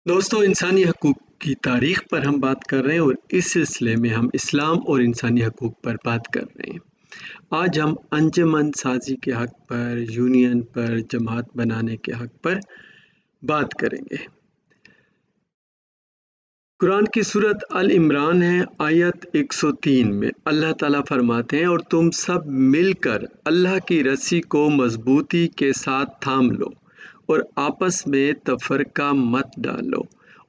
دوستوں، انسانی حقوق کی تاریخ پر ہم بات کر رہے ہیں اور اس سلسلے میں ہم اسلام اور انسانی حقوق پر بات کر رہے ہیں۔ آج ہم انجمن سازی کے حق پر، یونین پر، جماعت بنانے کے حق پر بات کریں گے۔ قرآن کی سورت ال عمران ہے، آیت 103 میں اللہ تعالیٰ فرماتے ہیں، اور تم سب مل کر اللہ کی رسی کو مضبوطی کے ساتھ تھام لو اور آپس میں تفرقہ مت ڈالو،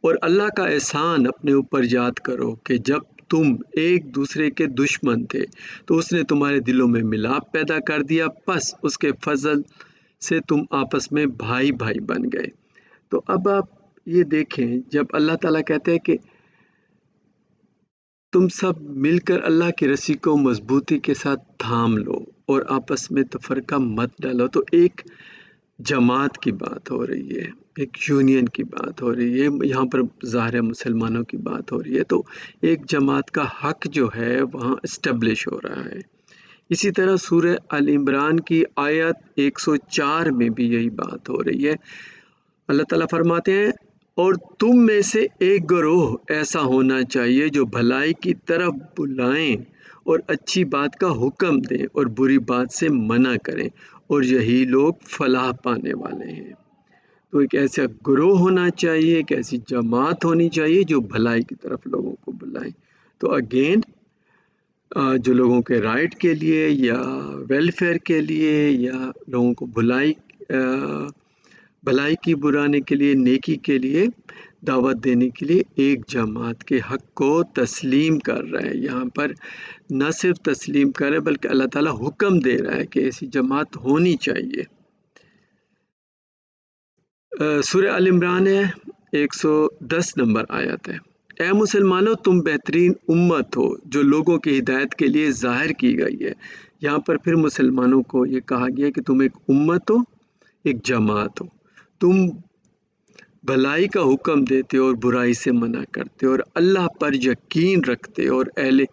اور اللہ کا احسان اپنے اوپر یاد کرو کہ جب تم ایک دوسرے کے دشمن تھے تو اس نے تمہارے دلوں میں ملاپ پیدا کر دیا، پس اس کے فضل سے تم آپس میں بھائی بھائی بن گئے۔ تو اب آپ یہ دیکھیں، جب اللہ تعالیٰ کہتے ہیں کہ تم سب مل کر اللہ کی رسی کو مضبوطی کے ساتھ تھام لو اور آپس میں تفرقہ مت ڈالو، تو ایک جماعت کی بات ہو رہی ہے، ایک یونین کی بات ہو رہی ہے، یہاں پر ظاہر مسلمانوں کی بات ہو رہی ہے۔ تو ایک جماعت کا حق جو ہے وہاں اسٹیبلش ہو رہا ہے۔ اسی طرح سورہ ال عمران کی آیت 104 میں بھی یہی بات ہو رہی ہے۔ اللہ تعالیٰ فرماتے ہیں، اور تم میں سے ایک گروہ ایسا ہونا چاہیے جو بھلائی کی طرف بلائیں اور اچھی بات کا حکم دیں اور بری بات سے منع کریں، اور یہی لوگ فلاح پانے والے ہیں۔ تو ایک ایسا گروہ ہونا چاہیے، ایک ایسی جماعت ہونی چاہیے جو بھلائی کی طرف لوگوں کو بلائیں۔ تو اگین جو لوگوں کے رائٹ کے لیے یا ویلفیئر کے لیے یا لوگوں کو بھلائی کی برانے کے لیے، نیکی کے لیے دعوت دینے کے لیے ایک جماعت کے حق کو تسلیم کر رہا ہے۔ یہاں پر نہ صرف تسلیم کر رہا ہے بلکہ اللہ تعالیٰ حکم دے رہا ہے کہ ایسی جماعت ہونی چاہیے۔ سورہ ال عمران ہے، 110 نمبر آیت ہے۔ اے مسلمانوں، تم بہترین امت ہو جو لوگوں کی ہدایت کے لیے ظاہر کی گئی ہے۔ یہاں پر پھر مسلمانوں کو یہ کہا گیا کہ تم ایک امت ہو، ایک جماعت ہو، تم بھلائی کا حکم دیتے اور برائی سے منع کرتے اور اللہ پر یقین رکھتے، اور اہل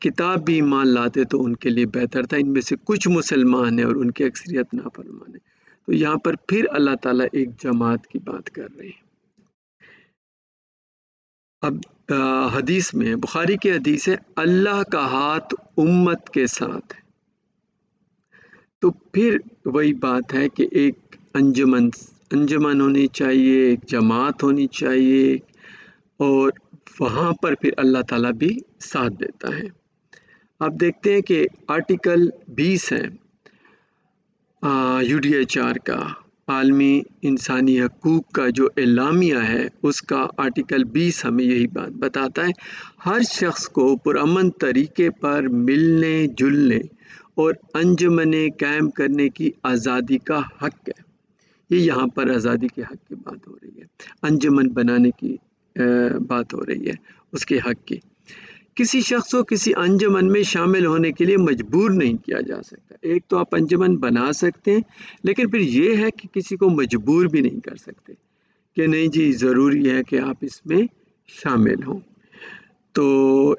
کتاب بھی ایمان لاتے تو ان کے لیے بہتر تھا۔ ان میں سے کچھ مسلمان ہیں اور ان کی اکثریت نافرمان ہے۔ تو یہاں پر پھر اللہ تعالیٰ ایک جماعت کی بات کر رہے ہیں۔ اب حدیث میں، بخاری کی حدیث ہے، اللہ کا ہاتھ امت کے ساتھ ہے۔ تو پھر وہی بات ہے کہ ایک انجمن ہونی چاہیے، ایک جماعت ہونی چاہیے، اور وہاں پر پھر اللہ تعالیٰ بھی ساتھ دیتا ہے۔ آپ دیکھتے ہیں کہ آرٹیکل 20 ہے UDHR کا، عالمی انسانی حقوق کا جو اعلامیہ ہے، اس کا آرٹیکل 20 ہمیں یہی بات بتاتا ہے، ہر شخص کو پرامن طریقے پر ملنے جلنے اور انجمنیں قائم کرنے کی آزادی کا حق ہے۔ یہ یہاں پر آزادی کے حق کی بات ہو رہی ہے، انجمن بنانے کی بات ہو رہی ہے، اس کے حق کی۔ کسی شخص کو کسی انجمن میں شامل ہونے کے لیے مجبور نہیں کیا جا سکتا۔ ایک تو آپ انجمن بنا سکتے ہیں، لیکن پھر یہ ہے کہ کسی کو مجبور بھی نہیں کر سکتے کہ نہیں جی ضروری ہے کہ آپ اس میں شامل ہوں۔ تو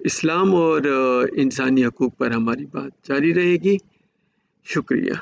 اسلام اور انسانی حقوق پر ہماری بات جاری رہے گی۔ شکریہ۔